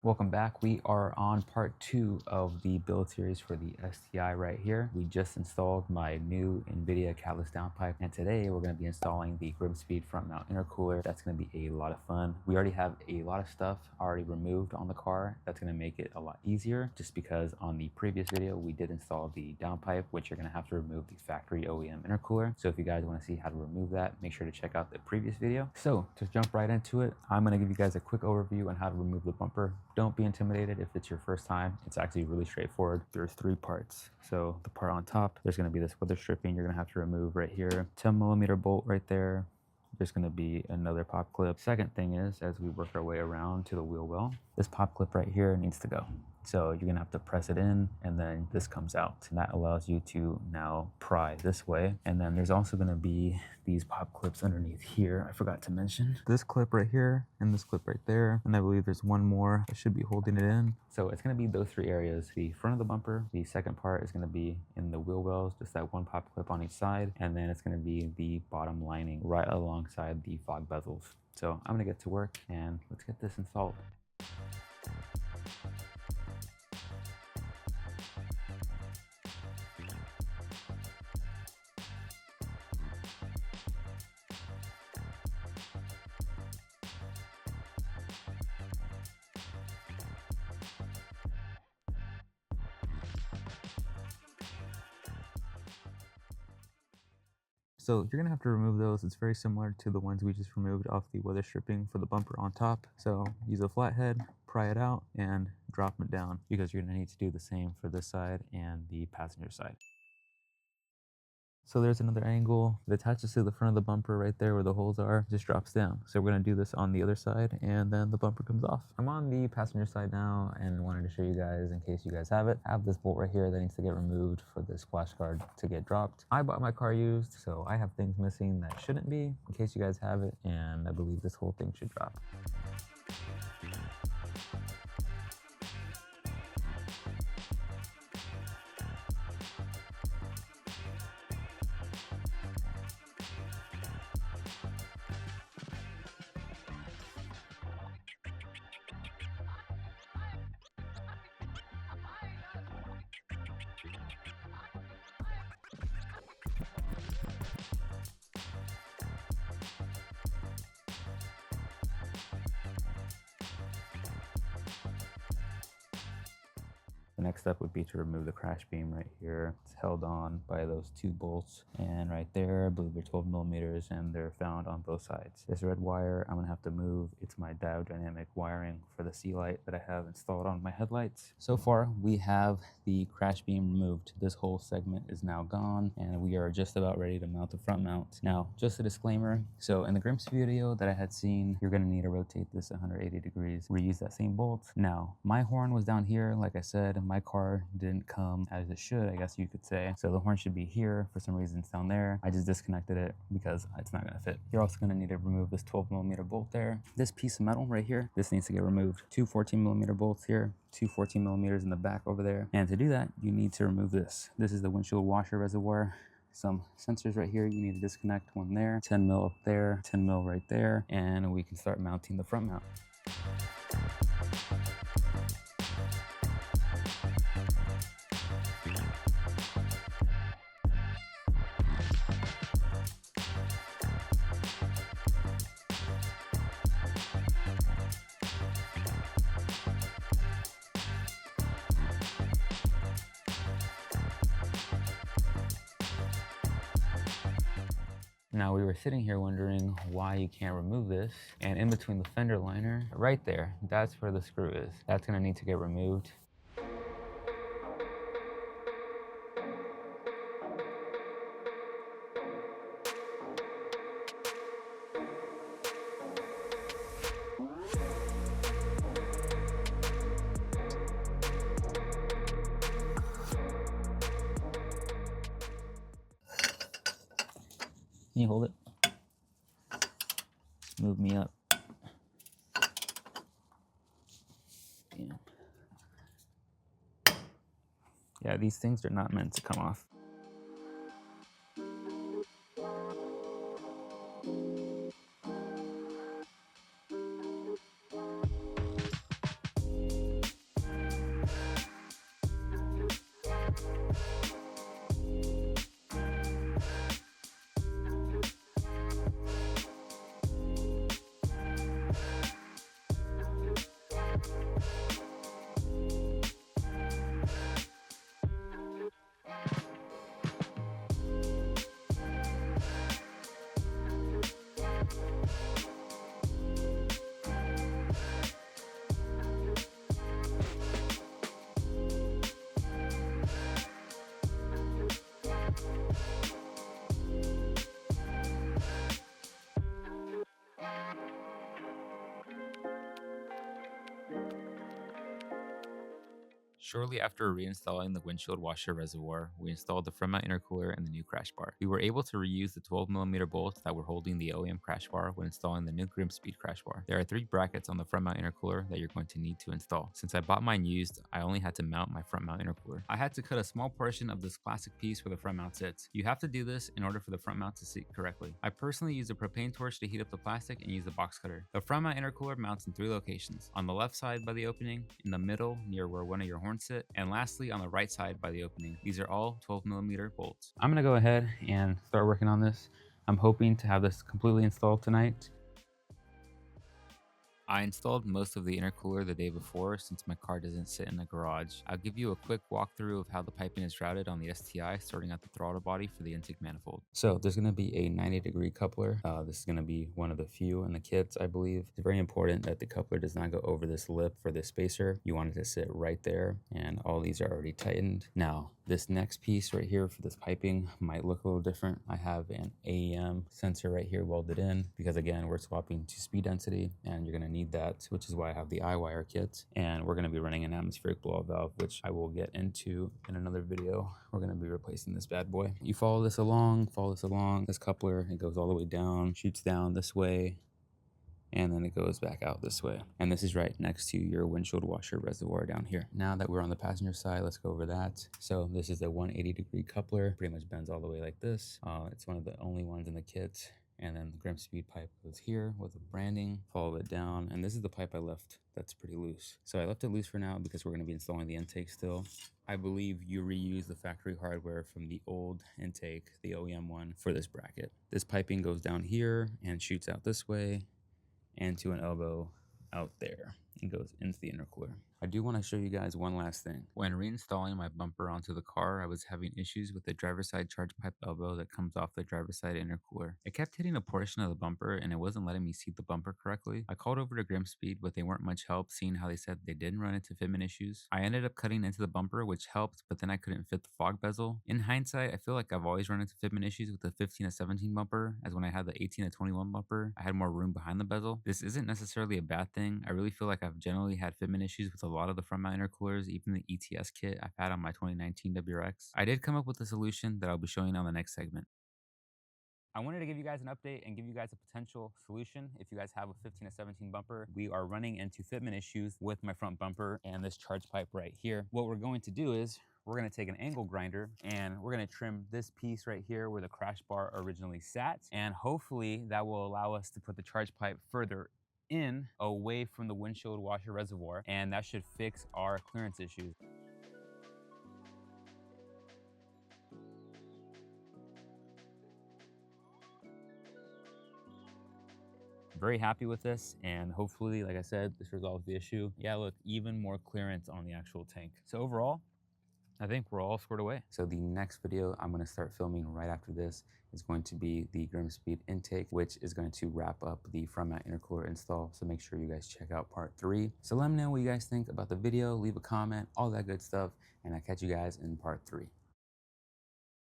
Welcome back. We are on part 2 of the build series for the STI right here. We just installed my new NVIDIA catalyst downpipe, and today we're going to be installing the GrimmSpeed front mount intercooler. That's going to be a lot of fun. We already have a lot of stuff already removed on the car. That's going to make it a lot easier, just because on the previous video we did install the downpipe, which you're going to have to remove the factory OEM intercooler. So if you guys want to see how to remove that, make sure to check out the previous video. So to jump right into it, I'm going to give you guys a quick overview on how to remove the bumper. Don't be intimidated if it's your first time. It's actually really straightforward. There's 3 parts. So the part on top, there's going to be this weather stripping you're going to have to remove right here. 10mm bolt right there. There's going to be another pop clip. Second thing is, as we work our way around to the wheel well, this pop clip right here needs to go. So you're gonna have to press it in, and then this comes out. And that allows you to now pry this way. And then there's also gonna be these pop clips underneath here. I forgot to mention this clip right here and this clip right there. And I believe there's one more that should be holding it in. So it's gonna be those 3 areas. The front of the bumper, the second part is gonna be in the wheel wells, just that one pop clip on each side. And then it's gonna be the bottom lining right alongside the fog bezels. So I'm gonna get to work and let's get this installed. So you're gonna have to remove those. It's very similar to the ones we just removed off the weather stripping for the bumper on top. So use a flathead, pry it out, and drop it down, because you're gonna need to do the same for this side and the passenger side. So there's another angle that attaches to the front of the bumper right there where the holes are, just drops down. So we're gonna do this on the other side, and then the bumper comes off. I'm on the passenger side now and wanted to show you guys, in case you guys have it. I have this bolt right here that needs to get removed for this splash guard to get dropped. I bought my car used, so I have things missing that shouldn't be, in case you guys have it, and I believe this whole thing should drop. The next step would be to remove the crash beam right here. It's held on by those 2 bolts, and right there, I believe they're 12mm, and they're found on both sides. This red wire I'm gonna have to move. It's my diodynamic wiring for the sea light that I have installed on my headlights. So far, we have the crash beam removed. This whole segment is now gone, and we are just about ready to mount the front mount. Now, just a disclaimer. So in the GrimmSpeed video that I had seen, you're gonna need to rotate this 180 degrees, reuse that same bolt. Now, my horn was down here, like I said. My car didn't come as it should, I guess you could say. So the horn should be here. For some reason it's down there. I just disconnected it because it's not gonna fit. You're also gonna need to remove this 12mm bolt there. This piece of metal right here, this needs to get removed. 2 14mm bolts here, 2 14mm in the back over there. And to do that, you need to remove this. This is the windshield washer reservoir. Some sensors right here, you need to disconnect one there, 10mm up there, 10mm right there, and we can start mounting the front mount. Now, we were sitting here wondering why you can't remove this, and in between the fender liner, right there, that's where the screw is. That's gonna need to get removed. Can you hold it? Move me up. Damn. Yeah, these things are not meant to come off. Shortly after reinstalling the windshield washer reservoir, we installed the front mount intercooler and the new crash bar. We were able to reuse the 12mm bolts that were holding the OEM crash bar when installing the new GrimmSpeed crash bar. There are 3 brackets on the front mount intercooler that you're going to need to install. Since I bought mine used, I only had to mount my front mount intercooler. I had to cut a small portion of this plastic piece where the front mount sits. You have to do this in order for the front mount to sit correctly. I personally use a propane torch to heat up the plastic and use a box cutter. The front mount intercooler mounts in 3 locations: on the left side by the opening, in the middle near where one of your horns sit, and lastly on the right side by the opening. These are all 12mm bolts. I'm gonna go ahead and start working on this. I'm hoping to have this completely installed tonight. I installed most of the intercooler the day before since my car doesn't sit in the garage. I'll give you a quick walkthrough of how the piping is routed on the STI, starting at the throttle body for the intake manifold. So there's going to be a 90-degree coupler. This is going to be one of the few in the kits, I believe. It's very important that the coupler does not go over this lip for this spacer. You want it to sit right there, and all these are already tightened. Now, this next piece right here for this piping might look a little different. I have an AEM sensor right here welded in because, again, we're swapping to speed density, and you're going to need that, which is why I have the iWire kit. And we're going to be running an atmospheric blowout valve, which I will get into in another video. We're going to be replacing this bad boy. You follow this along. This coupler, it goes all the way down, shoots down this way, and then it goes back out this way. And this is right next to your windshield washer reservoir down here. Now that we're on the passenger side, let's go over that. So this is a 180-degree coupler, pretty much bends all the way like this. It's one of the only ones in the kit. And then the GrimmSpeed pipe goes here with the branding, follow it down. And this is the pipe I left that's pretty loose. So I left it loose for now because we're gonna be installing the intake still. I believe you reuse the factory hardware from the old intake, the OEM one, for this bracket. This piping goes down here and shoots out this way and to an elbow out there and goes into the intercooler. I do want to show you guys one last thing. When reinstalling my bumper onto the car, I was having issues with the driver's side charge pipe elbow that comes off the driver's side intercooler. It kept hitting a portion of the bumper and it wasn't letting me seat the bumper correctly. I called over to GrimmSpeed, but they weren't much help, seeing how they said they didn't run into fitment issues. I ended up cutting into the bumper, which helped, but then I couldn't fit the fog bezel. In hindsight, I feel like I've always run into fitment issues with the 15 to 17 bumper, as when I had the 18 to 21 bumper, I had more room behind the bezel. This isn't necessarily a bad thing. I really feel like I've generally had fitment issues with a lot of the front mount intercoolers, even the ETS kit I've had on my 2019 WRX. I did come up with a solution that I'll be showing on the next segment. I wanted to give you guys an update and give you guys a potential solution if you guys have a 15 to 17 bumper. We are running into fitment issues with my front bumper and this charge pipe right here. What we're going to do is we're going to take an angle grinder and we're going to trim this piece right here where the crash bar originally sat, and hopefully that will allow us to put the charge pipe further in away from the windshield washer reservoir, and that should fix our clearance issues. Very happy with this, and hopefully, like I said, this resolves the issue. Yeah, look, even more clearance on the actual tank. So overall, I think we're all squared away. So the next video I'm going to start filming right after this is going to be the GrimmSpeed intake, which is going to wrap up the front mount intercooler install. So make sure you guys check out part 3. So let me know what you guys think about the video, leave a comment, all that good stuff, and I'll catch you guys in part 3.